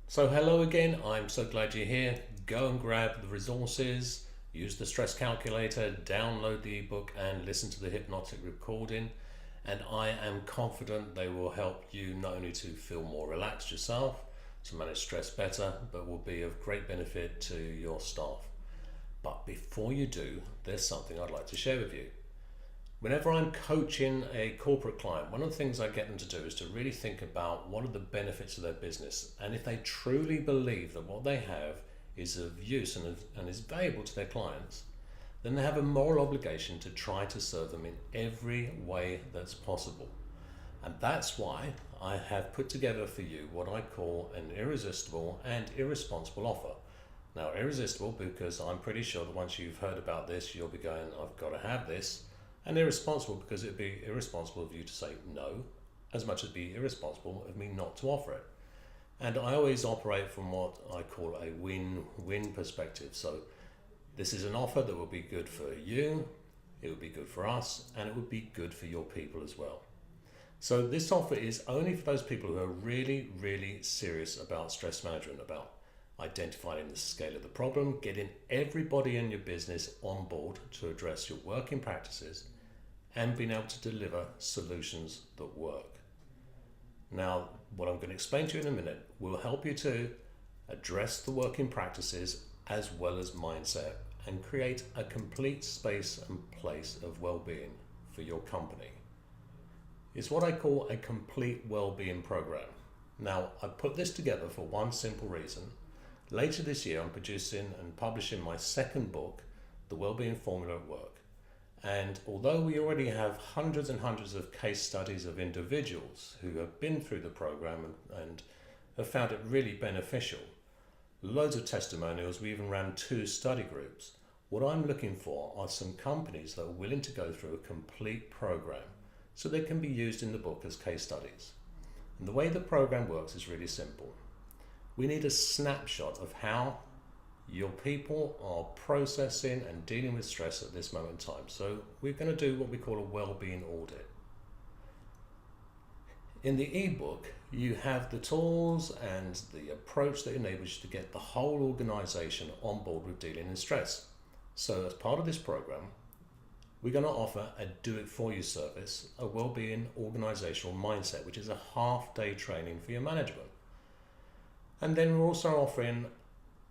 So hello again, I'm so glad you're here. Go and grab the resources, use the stress calculator, download the ebook and listen to the hypnotic recording. And I am confident they will help you not only to feel more relaxed yourself, to manage stress better, but will be of great benefit to your staff. But before you do, there's something I'd like to share with you. Whenever I'm coaching a corporate client, one of the things I get them to do is to really think about what are the benefits of their business. And if they truly believe that what they have is of use and is valuable to their clients, then they have a moral obligation to try to serve them in every way that's possible. And that's why I have put together for you what I call an irresistible and irresponsible offer. Now, irresistible because I'm pretty sure that once you've heard about this, you'll be going, I've got to have this. And irresponsible because it'd be irresponsible of you to say no, as much as it'd be irresponsible of me not to offer it. And I always operate from what I call a win-win perspective. So this is an offer that will be good for you, it would be good for us, and it would be good for your people as well. So this offer is only for those people who are really, really serious about stress management, about identifying the scale of the problem, getting everybody in your business on board to address your working practices, and being able to deliver solutions that work. Now, what I'm going to explain to you in a minute will help you to address the working practices as well as mindset and create a complete space and place of well-being for your company. It's what I call a complete well-being program. Now, I put this together for one simple reason. Later this year, I'm producing and publishing my second book, The WellBeing Formula at Work. And although we already have hundreds and hundreds of case studies of individuals who have been through the program and have found it really beneficial, loads of testimonials, we even ran 2 study groups. What I'm looking for are some companies that are willing to go through a complete program so they can be used in the book as case studies. And the way the program works is really simple. We need a snapshot of how your people are processing and dealing with stress at this moment in time. So we're going to do what we call a well-being audit. In the ebook, you have the tools and the approach that enables you to get the whole organization on board with dealing in stress. So as part of this program, we're going to offer a do-it-for-you service, a well-being organizational mindset, which is a half-day training for your management. And then we're also offering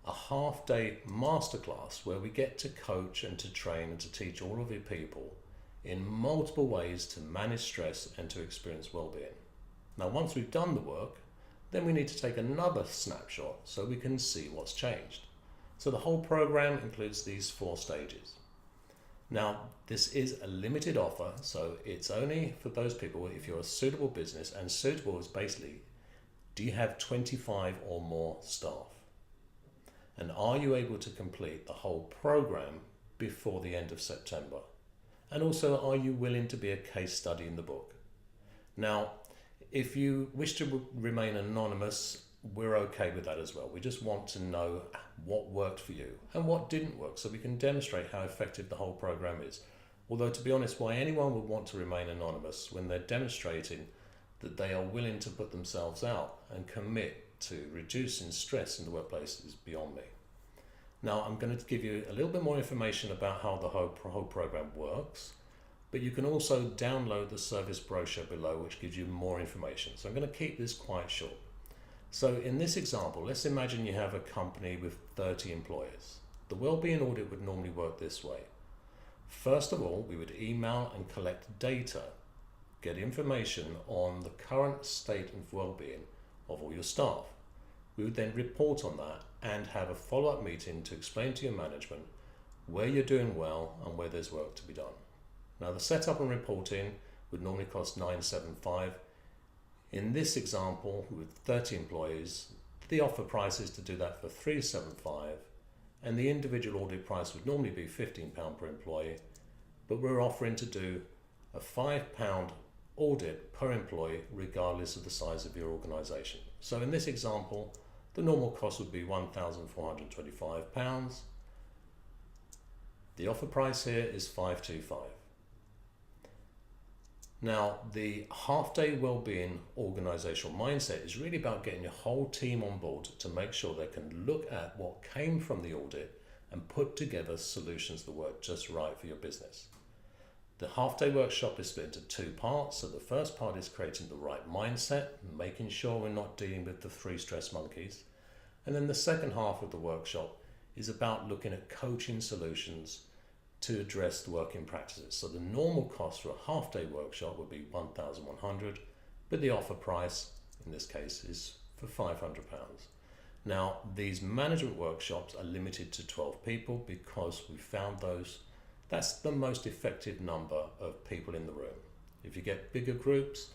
a half-day masterclass where we get to coach and to train and to teach all of your people in multiple ways to manage stress and to experience well-being. Now, once we've done the work, then we need to take another snapshot so we can see what's changed. So the whole program includes these 4 stages. Now, this is a limited offer, so it's only for those people if you're a suitable business, and suitable is basically, do you have 25 or more staff? And are you able to complete the whole program before the end of September? And also, are you willing to be a case study in the book? Now, if you wish to remain anonymous, we're okay with that as well. We just want to know what worked for you and what didn't work so we can demonstrate how effective the whole program is. Although, to be honest, why anyone would want to remain anonymous when they're demonstrating that they are willing to put themselves out and commit to reducing stress in the workplace is beyond me. Now, I'm going to give you a little bit more information about how the whole program works, but you can also download the service brochure below, which gives you more information. So I'm going to keep this quite short. So in this example, let's imagine you have a company with 30 employees. The wellbeing audit would normally work this way. First of all, we would email and collect data, get information on the current state of well-being of all your staff. We would then report on that and have a follow-up meeting to explain to your management where you're doing well and where there's work to be done. Now, the setup and reporting would normally cost $975. In this example, with 30 employees, the offer price is to do that for $375, and the individual audit price would normally be £15 per employee, but we're offering to do a £5 audit per employee regardless of the size of your organisation. So in this example, the normal cost would be £1,425. The offer price here is $525. Now, the half-day well-being organizational mindset is really about getting your whole team on board to make sure they can look at what came from the audit and put together solutions that work just right for your business. The half-day workshop is split into two parts. So the first part is creating the right mindset, making sure we're not dealing with the 3 stress monkeys. And then the second half of the workshop is about looking at coaching solutions to address the working practices. So the normal cost for a half-day workshop would be £1,100, but the offer price in this case is for £500. Now, these management workshops are limited to 12 people because we found that's the most effective number of people in the room. If you get bigger groups,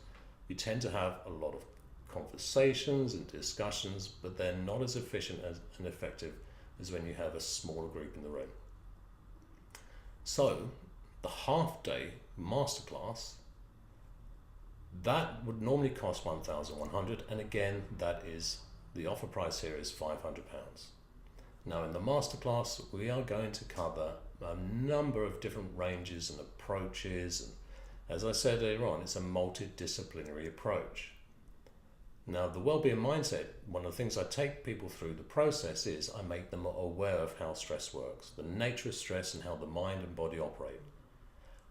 you tend to have a lot of conversations and discussions, but they're not as efficient and effective as when you have a smaller group in the room. So the half-day masterclass, that would normally cost £1,100, and again, that is the offer price here is £500. Now in the masterclass, we are going to cover a number of different ranges and approaches, and as I said earlier on, it's a multidisciplinary approach. Now the wellbeing mindset, one of the things I take people through the process is I make them aware of how stress works, the nature of stress and how the mind and body operate.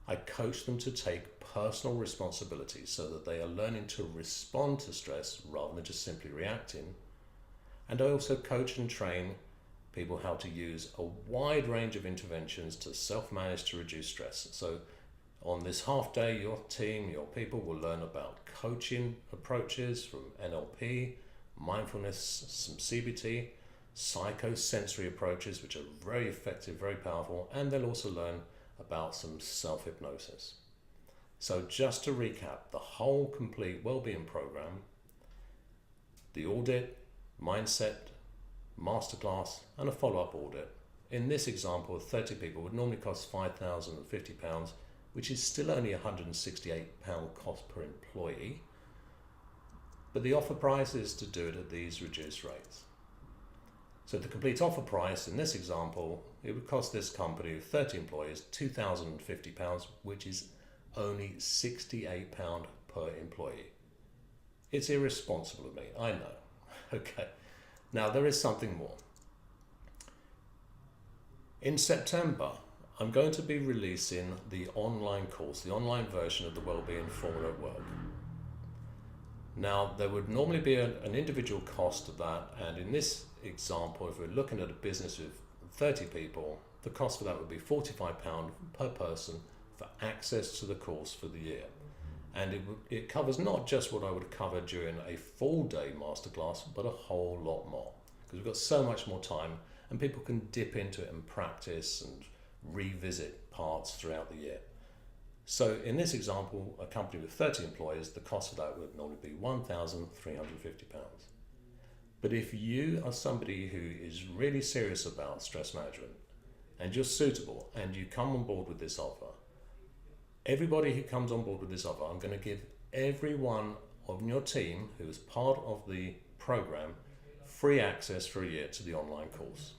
I coach them to take personal responsibility so that they are learning to respond to stress rather than just simply reacting. And I also coach and train people how to use a wide range of interventions to self-manage to reduce stress. So on this half day, your team, your people will learn about coaching approaches from NLP, mindfulness, some CBT, psychosensory approaches, which are very effective, very powerful, and they'll also learn about some self-hypnosis. So just to recap, the whole complete wellbeing program, the audit, mindset, masterclass, and a follow-up audit. In this example, 30 people would normally cost £5,050, which is still only £168 cost per employee. But the offer price is to do it at these reduced rates. So the complete offer price in this example, it would cost this company with 30 employees £2,050, which is only £68 per employee. It's irresponsible of me, I know. Okay, now there is something more. In September, I'm going to be releasing the online course, the online version of the Wellbeing Formula at Work. Now, there would normally be an individual cost of that, and in this example, if we're looking at a business with 30 people, the cost for that would be £45 per person for access to the course for the year. And it covers not just what I would cover during a full-day masterclass, but a whole lot more, because we've got so much more time, and people can dip into it and practice and revisit parts throughout the year. So in this example, a company with 30 employees, the cost of that would normally be £1,350. But if you are somebody who is really serious about stress management and you're suitable and you come on board with this offer, everybody who comes on board with this offer, I'm going to give everyone on your team who is part of the program free access for a year to the online course.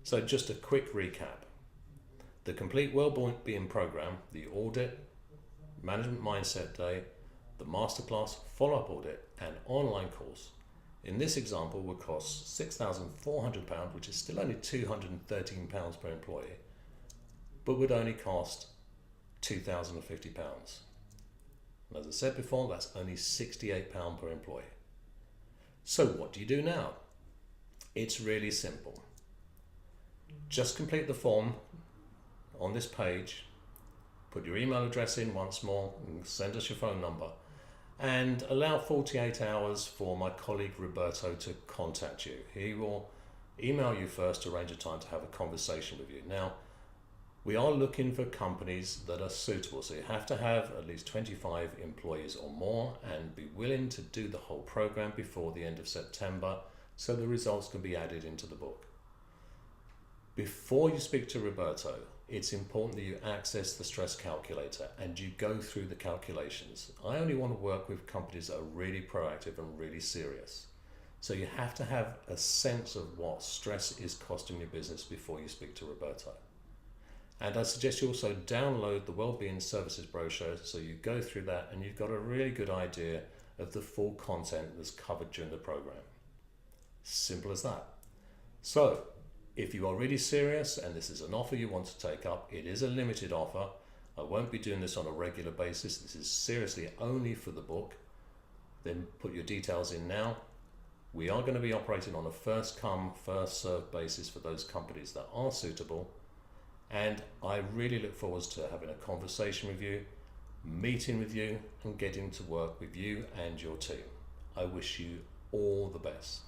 So just a quick recap. The complete wellbeing program, the audit, management mindset day, the masterclass, follow-up audit, and online course, in this example would cost £6,400, which is still only £213 per employee, but would only cost £2,050. And as I said before, that's only £68 per employee. So what do you do now? It's really simple. Just complete the form on this page, put your email address in once more, and send us your phone number, and allow 48 hours for my colleague Roberto to contact you. He will email you first to arrange a time to have a conversation with you. Now, we are looking for companies that are suitable, so you have to have at least 25 employees or more and be willing to do the whole program before the end of September so the results can be added into the book. Before you speak to Roberto, it's important that you access the stress calculator and you go through the calculations. I only want to work with companies that are really proactive and really serious. So you have to have a sense of what stress is costing your business before you speak to Roberto. And I suggest you also download the Wellbeing Services brochure so you go through that and you've got a really good idea of the full content that's covered during the program. Simple as that. So, if you are really serious and this is an offer you want to take up, it is a limited offer. I won't be doing this on a regular basis. This is seriously only for the book. Then put your details in now. We are going to be operating on a first come, first served basis for those companies that are suitable. And I really look forward to having a conversation with you, meeting with you, and getting to work with you and your team. I wish you all the best.